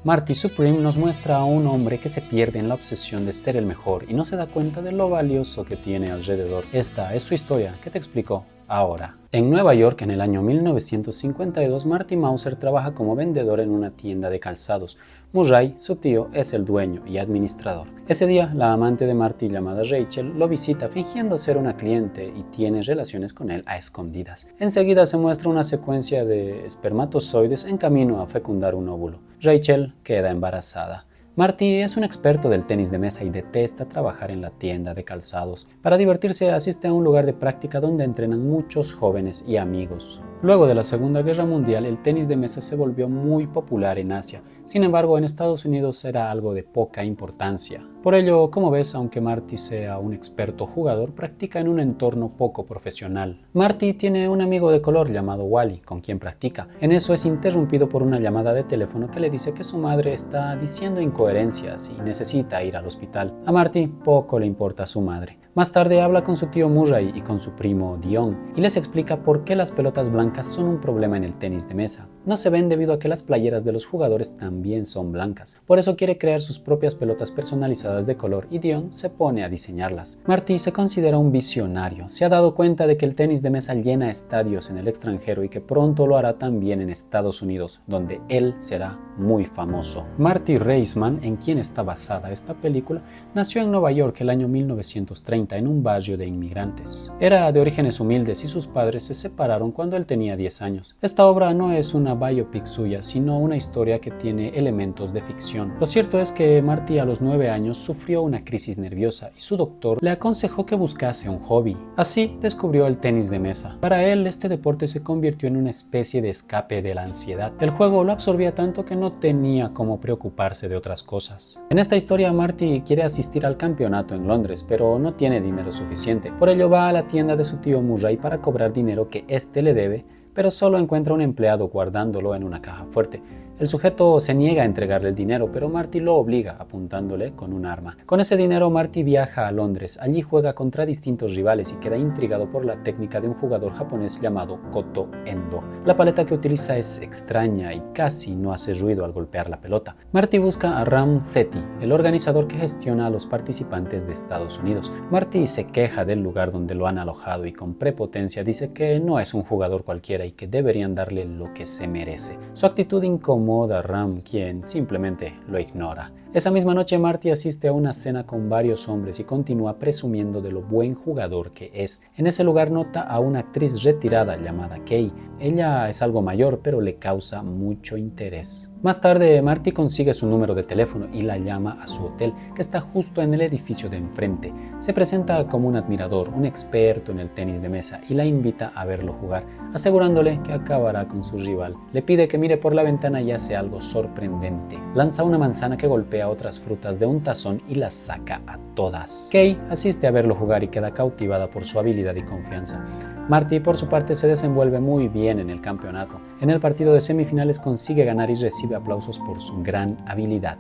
Marty Supreme nos muestra a un hombre que se pierde en la obsesión de ser el mejor y no se da cuenta de lo valioso que tiene alrededor. Esta es su historia, que te explico ahora. En Nueva York, en el año 1952, Marty Mauser trabaja como vendedor en una tienda de calzados. Murray, su tío, es el dueño y administrador. Ese día, la amante de Marty, llamada Rachel, lo visita fingiendo ser una cliente y tiene relaciones con él a escondidas. Enseguida se muestra una secuencia de espermatozoides en camino a fecundar un óvulo. Rachel queda embarazada. Marty es un experto del tenis de mesa y detesta trabajar en la tienda de calzados. Para divertirse asiste a un lugar de práctica donde entrenan muchos jóvenes y amigos. Luego de la Segunda Guerra Mundial, el tenis de mesa se volvió muy popular en Asia. Sin embargo, en Estados Unidos era algo de poca importancia. Por ello, como ves, aunque Marty sea un experto jugador, practica en un entorno poco profesional. Marty tiene un amigo de color llamado Wally, con quien practica. En eso es interrumpido por una llamada de teléfono que le dice que su madre está diciendo incoherencias y necesita ir al hospital. A Marty poco le importa su madre. Más tarde habla con su tío Murray y con su primo Dion y les explica por qué las pelotas blancas son un problema en el tenis de mesa. No se ven debido a que las playeras de los jugadores también son blancas. Por eso quiere crear sus propias pelotas personalizadas de color y Dion se pone a diseñarlas. Marty se considera un visionario. Se ha dado cuenta de que el tenis de mesa llena estadios en el extranjero y que pronto lo hará también en Estados Unidos, donde él será muy famoso. Marty Reisman, en quien está basada esta película, nació en Nueva York el año 1930 en un barrio de inmigrantes. Era de orígenes humildes y sus padres se separaron cuando él tenía 10 años. Esta obra no es una biopic suya, sino una historia que tiene elementos de ficción. Lo cierto es que Marty a los 9 años sufrió una crisis nerviosa y su doctor le aconsejó que buscase un hobby. Así descubrió el tenis de mesa. Para él, este deporte se convirtió en una especie de escape de la ansiedad. El juego lo absorbía tanto que no tenía cómo preocuparse de otras cosas. En esta historia, Marty quiere asistir al campeonato en Londres, pero no tiene dinero suficiente. Por ello va a la tienda de su tío Murray para cobrar dinero que éste le debe, pero solo encuentra un empleado guardándolo en una caja fuerte. El sujeto se niega a entregarle el dinero, pero Marty lo obliga apuntándole con un arma. Con ese dinero Marty viaja a Londres. Allí juega contra distintos rivales y queda intrigado por la técnica de un jugador japonés llamado Koto Endo. La paleta que utiliza es extraña y casi no hace ruido al golpear la pelota. Marty busca a Ram Sethi, el organizador que gestiona a los participantes de Estados Unidos. Marty se queja del lugar donde lo han alojado y con prepotencia dice que no es un jugador cualquiera y que deberían darle lo que se merece. Su actitud incomoda a Ram, quien simplemente lo ignora. Esa misma noche Marty asiste a una cena con varios hombres y continúa presumiendo de lo buen jugador que es. En ese lugar nota a una actriz retirada llamada Kay. Ella es algo mayor, pero le causa mucho interés. Más tarde Marty consigue su número de teléfono y la llama a su hotel, que está justo en el edificio de enfrente. Se presenta como un admirador, un experto en el tenis de mesa y la invita a verlo jugar, asegurándole que acabará con su rival. Le pide que mire por la ventana y hace algo sorprendente. Lanza una manzana que golpea otras frutas de un tazón y las saca a todas. Kay asiste a verlo jugar y queda cautivada por su habilidad y confianza. Marty, por su parte, se desenvuelve muy bien en el campeonato. En el partido de semifinales consigue ganar y recibe aplausos por su gran habilidad.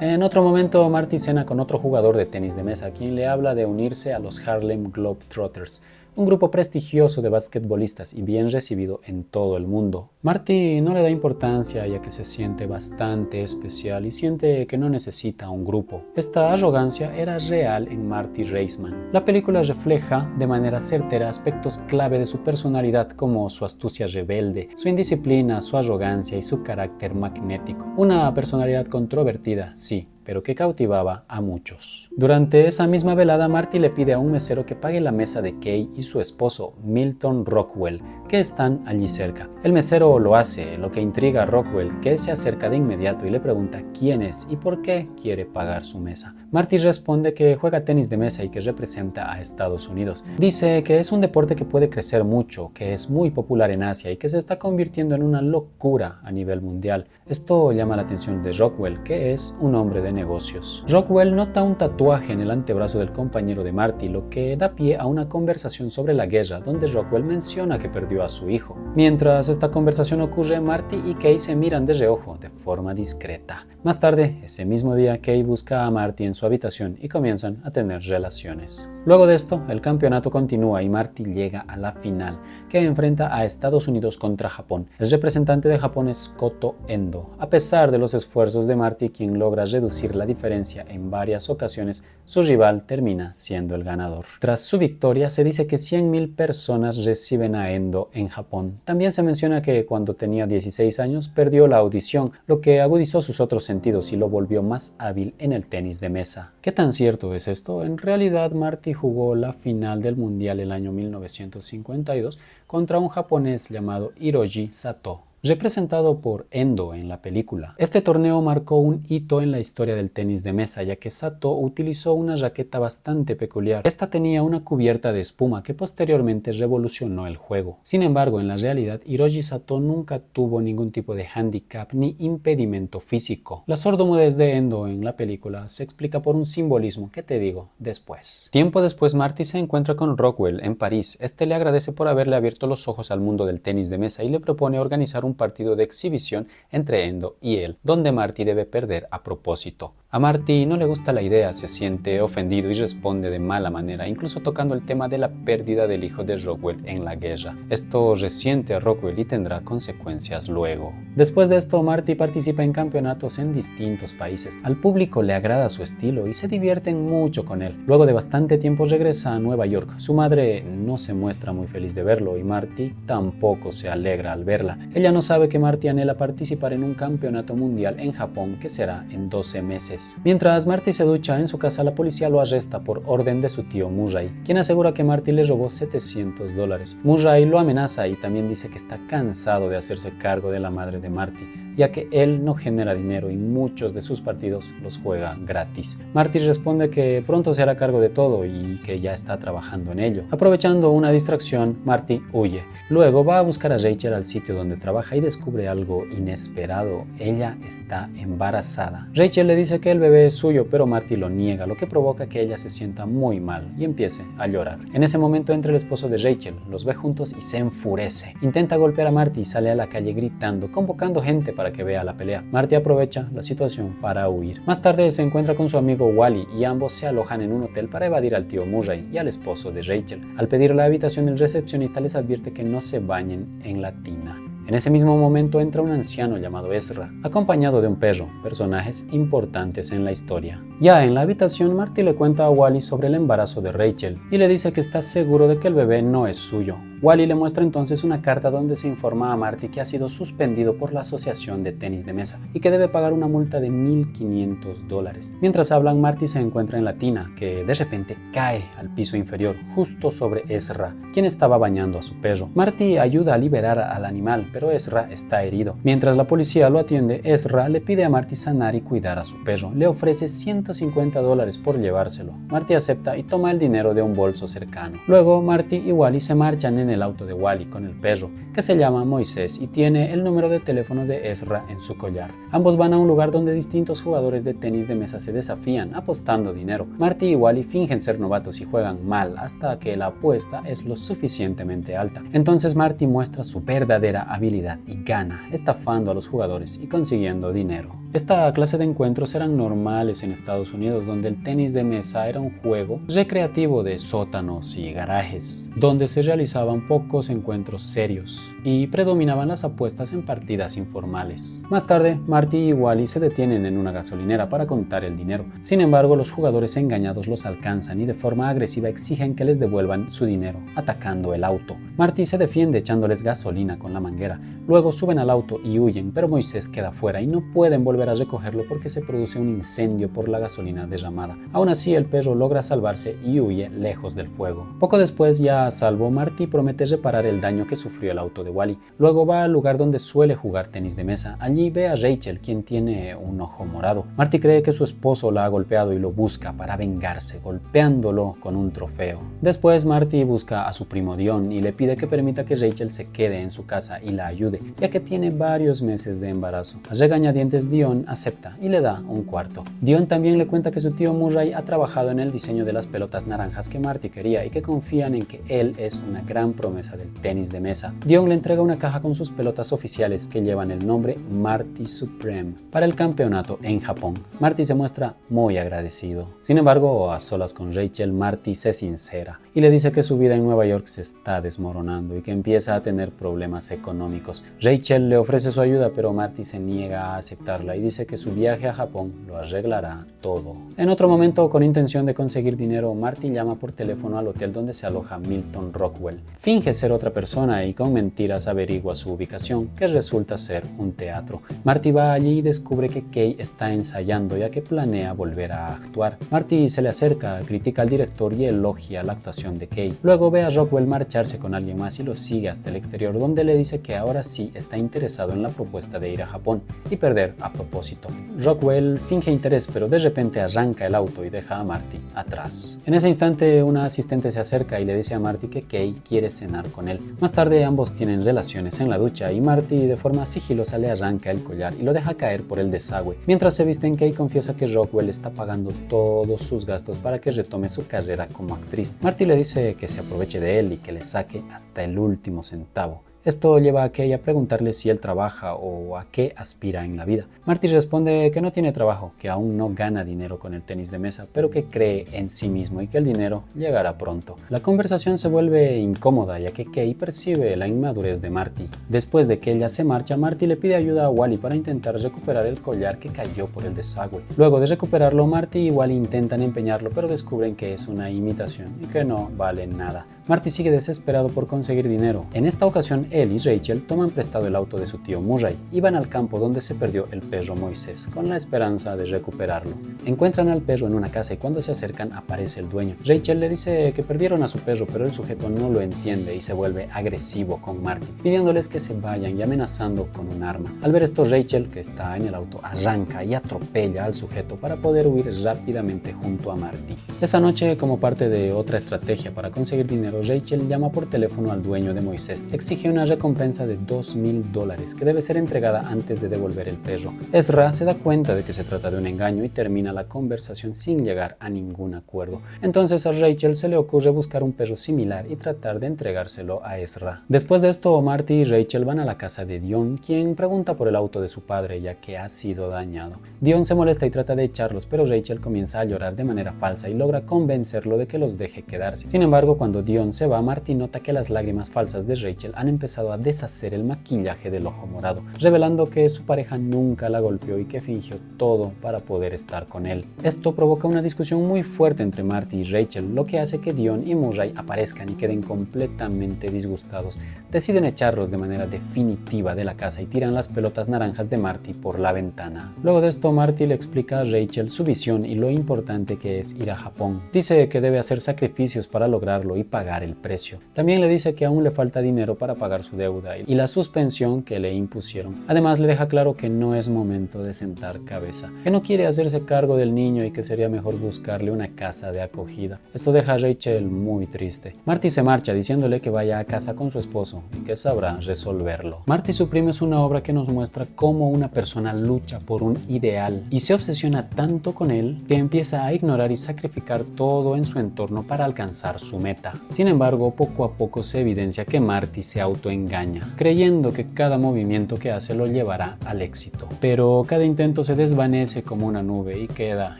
En otro momento, Marty cena con otro jugador de tenis de mesa, quien le habla de unirse a los Harlem Globetrotters, un grupo prestigioso de basquetbolistas y bien recibido en todo el mundo. Marty no le da importancia ya que se siente bastante especial y siente que no necesita un grupo. Esta arrogancia era real en Marty Reisman. La película refleja de manera certera aspectos clave de su personalidad como su astucia rebelde, su indisciplina, su arrogancia y su carácter magnético. Una personalidad controvertida, sí, pero que cautivaba a muchos. Durante esa misma velada, Marty le pide a un mesero que pague la mesa de Kay y su esposo, Milton Rockwell, que están allí cerca. El mesero lo hace, lo que intriga a Rockwell, que se acerca de inmediato y le pregunta quién es y por qué quiere pagar su mesa. Marty responde que juega tenis de mesa y que representa a Estados Unidos. Dice que es un deporte que puede crecer mucho, que es muy popular en Asia y que se está convirtiendo en una locura a nivel mundial. Esto llama la atención de Rockwell, que es un hombre de negocios. Rockwell nota un tatuaje en el antebrazo del compañero de Marty, lo que da pie a una conversación sobre la guerra, donde Rockwell menciona que perdió a su hijo. Mientras esta conversación ocurre, Marty y Kay se miran de reojo, de forma discreta. Más tarde, ese mismo día, Kay busca a Marty en su su habitación y comienzan a tener relaciones. Luego de esto, el campeonato continúa y Marty llega a la final, que enfrenta a Estados Unidos contra Japón. El representante de Japón es Koto Endo. A pesar de los esfuerzos de Marty, quien logra reducir la diferencia en varias ocasiones, su rival termina siendo el ganador. Tras su victoria, se dice que 100.000 personas reciben a Endo en Japón. También se menciona que cuando tenía 16 años perdió la audición, lo que agudizó sus otros sentidos y lo volvió más hábil en el tenis de mesa. ¿Qué tan cierto es esto? En realidad, Marty jugó la final del Mundial el año 1952 contra un japonés llamado Hiroji Sato, representado por Endo en la película. Este torneo marcó un hito en la historia del tenis de mesa, ya que Sato utilizó una raqueta bastante peculiar. Esta tenía una cubierta de espuma que posteriormente revolucionó el juego. Sin embargo, en la realidad, Hiroji Sato nunca tuvo ningún tipo de hándicap ni impedimento físico. La sordomudez de Endo en la película se explica por un simbolismo que te digo después. Tiempo después, Marty se encuentra con Rockwell en París. Este le agradece por haberle abierto los ojos al mundo del tenis de mesa y le propone organizar un partido de exhibición entre Endo y él, donde Marty debe perder a propósito. A Marty no le gusta la idea, se siente ofendido y responde de mala manera, incluso tocando el tema de la pérdida del hijo de Rockwell en la guerra. Esto resiente a Rockwell y tendrá consecuencias luego. Después de esto, Marty participa en campeonatos en distintos países. Al público le agrada su estilo y se divierten mucho con él. Luego de bastante tiempo regresa a Nueva York. Su madre no se muestra muy feliz de verlo y Marty tampoco se alegra al verla. Ella no sabe que Marty anhela participar en un campeonato mundial en Japón que será en 12 meses. Mientras Marty se ducha en su casa, la policía lo arresta por orden de su tío Murray, quien asegura que Marty le robó $700. Murray lo amenaza y también dice que está cansado de hacerse cargo de la madre de Marty, ya que él no genera dinero y muchos de sus partidos los juega gratis. Marty responde que pronto se hará cargo de todo y que ya está trabajando en ello. Aprovechando una distracción, Marty huye. Luego va a buscar a Rachel al sitio donde trabaja y descubre algo inesperado. Ella está embarazada. Rachel le dice que el bebé es suyo, pero Marty lo niega, lo que provoca que ella se sienta muy mal y empiece a llorar. En ese momento entra el esposo de Rachel, los ve juntos y se enfurece. Intenta golpear a Marty y sale a la calle gritando, convocando gente para que vea la pelea. Marty aprovecha la situación para huir. Más tarde se encuentra con su amigo Wally y ambos se alojan en un hotel para evadir al tío Murray y al esposo de Rachel. Al pedir la habitación, el recepcionista les advierte que no se bañen en la tina. En ese mismo momento entra un anciano llamado Ezra, acompañado de un perro, personajes importantes en la historia. Ya en la habitación, Marty le cuenta a Wally sobre el embarazo de Rachel y le dice que está seguro de que el bebé no es suyo. Wally le muestra entonces una carta donde se informa a Marty que ha sido suspendido por la Asociación de Tenis de Mesa y que debe pagar una multa de $1.500. Mientras hablan, Marty se encuentra en la tina, que de repente cae al piso inferior, justo sobre Ezra, quien estaba bañando a su perro. Marty ayuda a liberar al animal, pero Ezra está herido. Mientras la policía lo atiende, Ezra le pide a Marty sanar y cuidar a su perro. Le ofrece $150 por llevárselo. Marty acepta y toma el dinero de un bolso cercano. Luego, Marty y Wally se marchan en el auto de Wally con el perro, que se llama Moisés y tiene el número de teléfono de Ezra en su collar. Ambos van a un lugar donde distintos jugadores de tenis de mesa se desafían, apostando dinero. Marty y Wally fingen ser novatos y juegan mal hasta que la apuesta es lo suficientemente alta. Entonces Marty muestra su verdadera habilidad y gana, estafando a los jugadores y consiguiendo dinero. Esta clase de encuentros eran normales en Estados Unidos, donde el tenis de mesa era un juego recreativo de sótanos y garajes, donde se realizaban pocos encuentros serios y predominaban las apuestas en partidas informales. Más tarde, Marty y Wally se detienen en una gasolinera para contar el dinero. Sin embargo, los jugadores engañados los alcanzan y de forma agresiva exigen que les devuelvan su dinero, atacando el auto. Marty se defiende echándoles gasolina con la manguera. Luego suben al auto y huyen, pero Moisés queda fuera y no pueden volver a recogerlo porque se produce un incendio por la gasolina derramada. Aún así, el perro logra salvarse y huye lejos del fuego. Poco después, ya a salvo, Marty promete reparar el daño que sufrió el auto de Wally. Luego va al lugar donde suele jugar tenis de mesa. Allí ve a Rachel, quien tiene un ojo morado. Marty cree que su esposo la ha golpeado y lo busca para vengarse, golpeándolo con un trofeo. Después, Marty busca a su primo Dion y le pide que permita que Rachel se quede en su casa y la la ayude, ya que tiene varios meses de embarazo. A regañadientes Dion acepta y le da un cuarto. Dion también le cuenta que su tío Murray ha trabajado en el diseño de las pelotas naranjas que Marty quería y que confían en que él es una gran promesa del tenis de mesa. Dion le entrega una caja con sus pelotas oficiales que llevan el nombre Marty Supreme para el campeonato en Japón. Marty se muestra muy agradecido. Sin embargo, a solas con Rachel, Marty se sincera y le dice que su vida en Nueva York se está desmoronando y que empieza a tener problemas económicos. Rachel le ofrece su ayuda, pero Marty se niega a aceptarla y dice que su viaje a Japón lo arreglará todo. En otro momento, con intención de conseguir dinero, Marty llama por teléfono al hotel donde se aloja Milton Rockwell. Finge ser otra persona y con mentiras averigua su ubicación, que resulta ser un teatro. Marty va allí y descubre que Kay está ensayando ya que planea volver a actuar. Marty se le acerca, critica al director y elogia la actuación de Kay. Luego ve a Rockwell marcharse con alguien más y lo sigue hasta el exterior, donde le dice que ahora sí está interesado en la propuesta de ir a Japón y perder a propósito. Rockwell finge interés, pero de repente arranca el auto y deja a Marty atrás. En ese instante, una asistente se acerca y le dice a Marty que Kay quiere cenar con él. Más tarde, ambos tienen relaciones en la ducha y Marty de forma sigilosa le arranca el collar y lo deja caer por el desagüe. Mientras se visten, Kay confiesa que Rockwell está pagando todos sus gastos para que retome su carrera como actriz. Marty le dice que se aproveche de él y que le saque hasta el último centavo. Esto lleva a Kay a preguntarle si él trabaja o a qué aspira en la vida. Marty responde que no tiene trabajo, que aún no gana dinero con el tenis de mesa, pero que cree en sí mismo y que el dinero llegará pronto. La conversación se vuelve incómoda ya que Kay percibe la inmadurez de Marty. Después de que ella se marcha, Marty le pide ayuda a Wally para intentar recuperar el collar que cayó por el desagüe. Luego de recuperarlo, Marty y Wally intentan empeñarlo, pero descubren que es una imitación y que no vale nada. Marty sigue desesperado por conseguir dinero. En esta ocasión, él y Rachel toman prestado el auto de su tío Murray y van al campo donde se perdió el perro Moisés, con la esperanza de recuperarlo. Encuentran al perro en una casa y cuando se acercan aparece el dueño. Rachel le dice que perdieron a su perro, pero el sujeto no lo entiende y se vuelve agresivo con Marty, pidiéndoles que se vayan y amenazando con un arma. Al ver esto, Rachel, que está en el auto, arranca y atropella al sujeto para poder huir rápidamente junto a Marty. Esa noche, como parte de otra estrategia para conseguir dinero, Rachel llama por teléfono al dueño de Moisés, exige una recompensa de $2,000 que debe ser entregada antes de devolver el perro. Ezra se da cuenta de que se trata de un engaño y termina la conversación sin llegar a ningún acuerdo. Entonces a Rachel se le ocurre buscar un perro similar y tratar de entregárselo a Ezra. Después de esto, Marty y Rachel van a la casa de Dion, quien pregunta por el auto de su padre ya que ha sido dañado. Dion se molesta y trata de echarlos, pero Rachel comienza a llorar de manera falsa y logra convencerlo de que los deje quedarse. Sin embargo, cuando Dion se va, Marty nota que las lágrimas falsas de Rachel han empezado a deshacer el maquillaje del ojo morado, revelando que su pareja nunca la golpeó y que fingió todo para poder estar con él. Esto provoca una discusión muy fuerte entre Marty y Rachel, lo que hace que Dion y Murray aparezcan y queden completamente disgustados. Deciden echarlos de manera definitiva de la casa y tiran las pelotas naranjas de Marty por la ventana. Luego de esto, Marty le explica a Rachel su visión y lo importante que es ir a Japón. Dice que debe hacer sacrificios para lograrlo y pagar el precio. También le dice que aún le falta dinero para pagar su deuda y la suspensión que le impusieron. Además, le deja claro que no es momento de sentar cabeza, que no quiere hacerse cargo del niño y que sería mejor buscarle una casa de acogida. Esto deja a Rachel muy triste. Marty se marcha diciéndole que vaya a casa con su esposo y que sabrá resolverlo. Marty Supreme es una obra que nos muestra cómo una persona lucha por un ideal y se obsesiona tanto con él que empieza a ignorar y sacrificar todo en su entorno para alcanzar su meta. Sin embargo, poco a poco se evidencia que Marty se autoengaña, creyendo que cada movimiento que hace lo llevará al éxito. Pero cada intento se desvanece como una nube y queda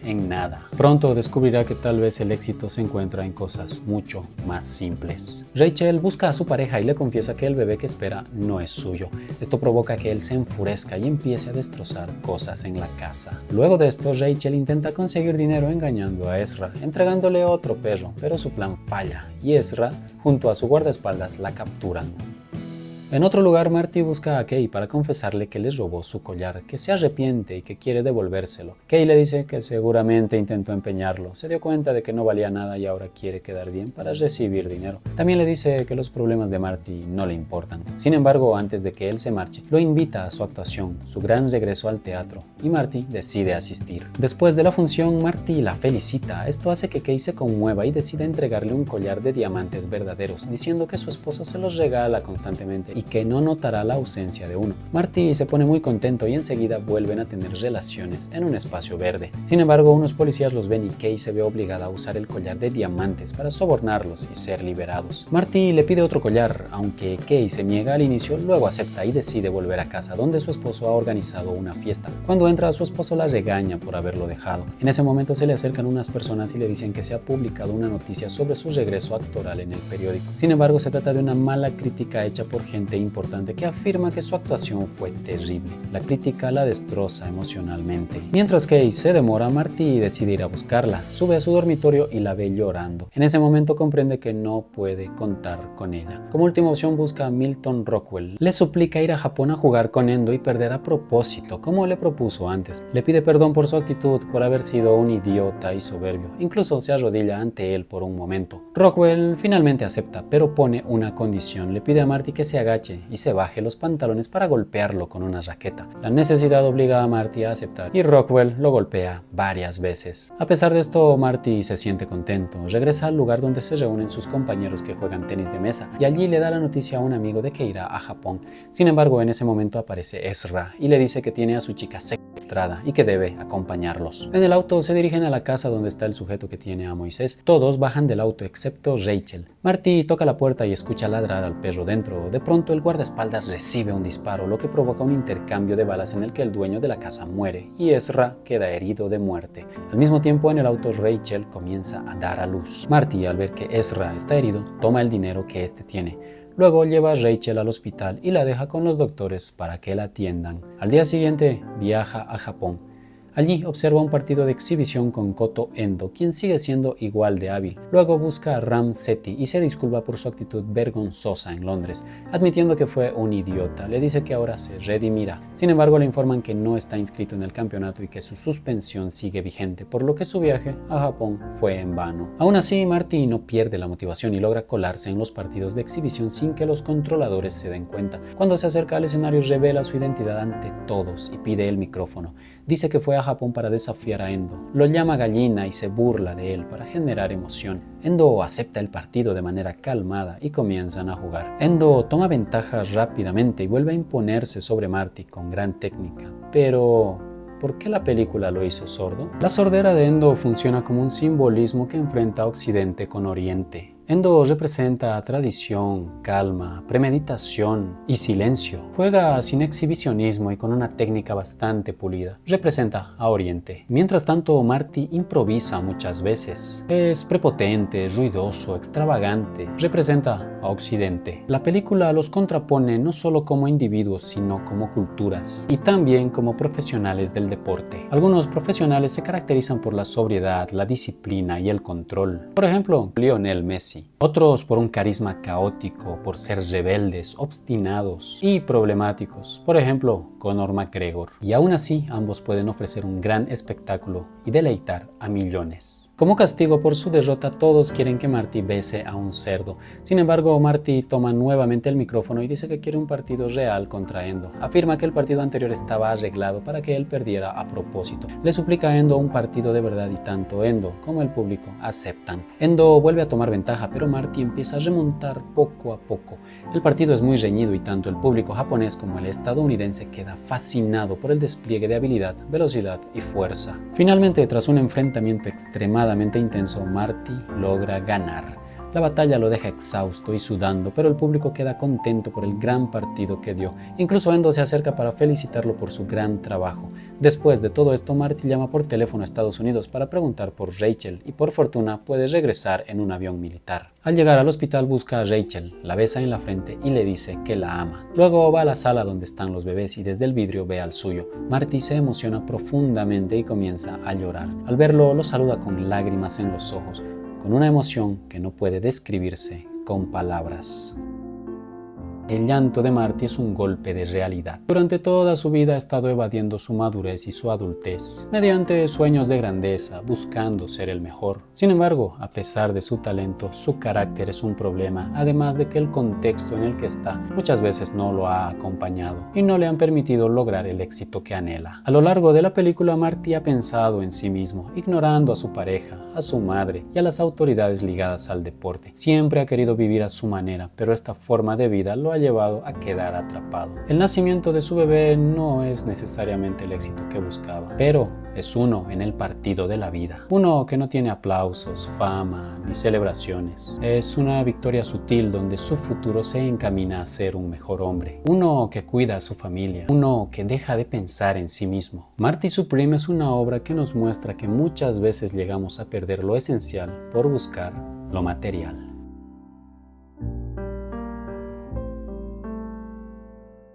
en nada. Pronto descubrirá que tal vez el éxito se encuentra en cosas mucho más simples. Rachel busca a su pareja y le confiesa que el bebé que espera no es suyo. Esto provoca que él se enfurezca y empiece a destrozar cosas en la casa. Luego de esto, Rachel intenta conseguir dinero engañando a Ezra, entregándole otro perro, pero su plan falla y Ezra, junto a su guardaespaldas, la capturan. En otro lugar, Marty busca a Kay para confesarle que les robó su collar, que se arrepiente y que quiere devolvérselo. Kay le dice que seguramente intentó empeñarlo, se dio cuenta de que no valía nada y ahora quiere quedar bien para recibir dinero. También le dice que los problemas de Marty no le importan. Sin embargo, antes de que él se marche, lo invita a su actuación, su gran regreso al teatro, y Marty decide asistir. Después de la función, Marty la felicita. Esto hace que Kay se conmueva y decida entregarle un collar de diamantes verdaderos, diciendo que su esposo se los regala constantemente y y que no notará la ausencia de uno. Marty se pone muy contento y enseguida vuelven a tener relaciones en un espacio verde. Sin embargo, unos policías los ven y Kay se ve obligada a usar el collar de diamantes para sobornarlos y ser liberados. Marty le pide otro collar, aunque Kay se niega al inicio, luego acepta y decide volver a casa donde su esposo ha organizado una fiesta. Cuando entra, su esposo la regaña por haberlo dejado. En ese momento se le acercan unas personas y le dicen que se ha publicado una noticia sobre su regreso actoral en el periódico. Sin embargo, se trata de una mala crítica hecha por gente importante que afirma que su actuación fue terrible. La crítica la destroza emocionalmente. Mientras Kay se demora, Marty decide ir a buscarla. Sube a su dormitorio y la ve llorando. En ese momento comprende que no puede contar con ella. Como última opción busca a Milton Rockwell. Le suplica ir a Japón a jugar con Endo y perder a propósito, como le propuso antes. Le pide perdón por su actitud, por haber sido un idiota y soberbio. Incluso se arrodilla ante él por un momento. Rockwell finalmente acepta, pero pone una condición. Le pide a Marty que se agache y se baje los pantalones para golpearlo con una raqueta. La necesidad obliga a Marty a aceptar y Rockwell lo golpea varias veces. A pesar de esto, Marty se siente contento. Regresa al lugar donde se reúnen sus compañeros que juegan tenis de mesa y allí le da la noticia a un amigo de que irá a Japón. Sin embargo, en ese momento aparece Ezra y le dice que tiene a su chica secuestrada y que debe acompañarlos. En el auto se dirigen a la casa donde está el sujeto que tiene a Moisés. Todos bajan del auto excepto Rachel. Marty toca la puerta y escucha ladrar al perro dentro. De pronto el guardaespaldas recibe un disparo, lo que provoca un intercambio de balas en el que el dueño de la casa muere y Ezra queda herido de muerte. Al mismo tiempo, en el auto Rachel comienza a dar a luz. Marty, al ver que Ezra está herido, toma el dinero que éste tiene. Luego lleva a Rachel al hospital y la deja con los doctores para que la atiendan. Al día siguiente viaja a Japón. Allí observa un partido de exhibición con Koto Endo, quien sigue siendo igual de hábil. Luego busca a Ram Sethi y se disculpa por su actitud vergonzosa en Londres, admitiendo que fue un idiota. Le dice que ahora se redimirá. Sin embargo, le informan que no está inscrito en el campeonato y que su suspensión sigue vigente, por lo que su viaje a Japón fue en vano. Aún así, Marty no pierde la motivación y logra colarse en los partidos de exhibición sin que los controladores se den cuenta. Cuando se acerca al escenario, revela su identidad ante todos y pide el micrófono. Dice que fue a Japón para desafiar a Endo. Lo llama gallina y se burla de él para generar emoción. Endo acepta el partido de manera calmada y comienzan a jugar. Endo toma ventaja rápidamente y vuelve a imponerse sobre Marty con gran técnica. Pero ¿por qué la película lo hizo sordo? La sordera de Endo funciona como un simbolismo que enfrenta Occidente con Oriente. Endo representa tradición, calma, premeditación y silencio. Juega sin exhibicionismo y con una técnica bastante pulida. Representa a Oriente. Mientras tanto, Marty improvisa muchas veces. Es prepotente, ruidoso, extravagante. Representa a Occidente. La película los contrapone no solo como individuos, sino como culturas y también como profesionales del deporte. Algunos profesionales se caracterizan por la sobriedad, la disciplina y el control. Por ejemplo, Lionel Messi. Otros por un carisma caótico, por ser rebeldes, obstinados y problemáticos. Por ejemplo, Conor McGregor. Y aún así, ambos pueden ofrecer un gran espectáculo y deleitar a millones. Como castigo por su derrota, todos quieren que Marty bese a un cerdo. Sin embargo, Marty toma nuevamente el micrófono y dice que quiere un partido real contra Endo. Afirma que el partido anterior estaba arreglado para que él perdiera a propósito. Le suplica a Endo un partido de verdad y tanto Endo como el público aceptan. Endo vuelve a tomar ventaja, pero Marty empieza a remontar poco a poco. El partido es muy reñido y tanto el público japonés como el estadounidense queda fascinado por el despliegue de habilidad, velocidad y fuerza. Finalmente, tras un enfrentamiento extremadamente intenso, Marty logra ganar. La batalla lo deja exhausto y sudando, pero el público queda contento por el gran partido que dio. Incluso Endo se acerca para felicitarlo por su gran trabajo. Después de todo esto, Marty llama por teléfono a Estados Unidos para preguntar por Rachel y por fortuna puede regresar en un avión militar. Al llegar al hospital busca a Rachel, la besa en la frente y le dice que la ama. Luego va a la sala donde están los bebés y desde el vidrio ve al suyo. Marty se emociona profundamente y comienza a llorar. Al verlo, lo saluda con lágrimas en los ojos, con una emoción que no puede describirse con palabras. El llanto de Marty es un golpe de realidad. Durante toda su vida ha estado evadiendo su madurez y su adultez, mediante sueños de grandeza, buscando ser el mejor. Sin embargo, a pesar de su talento, su carácter es un problema, además de que el contexto en el que está muchas veces no lo ha acompañado y no le han permitido lograr el éxito que anhela. A lo largo de la película, Marty ha pensado en sí mismo, ignorando a su pareja, a su madre y a las autoridades ligadas al deporte. Siempre ha querido vivir a su manera, pero esta forma de vida lo ha llevado a quedar atrapado. El nacimiento de su bebé no es necesariamente el éxito que buscaba, pero es uno en el partido de la vida. Uno que no tiene aplausos, fama ni celebraciones. Es una victoria sutil donde su futuro se encamina a ser un mejor hombre. Uno que cuida a su familia. Uno que deja de pensar en sí mismo. Marty Supreme es una obra que nos muestra que muchas veces llegamos a perder lo esencial por buscar lo material.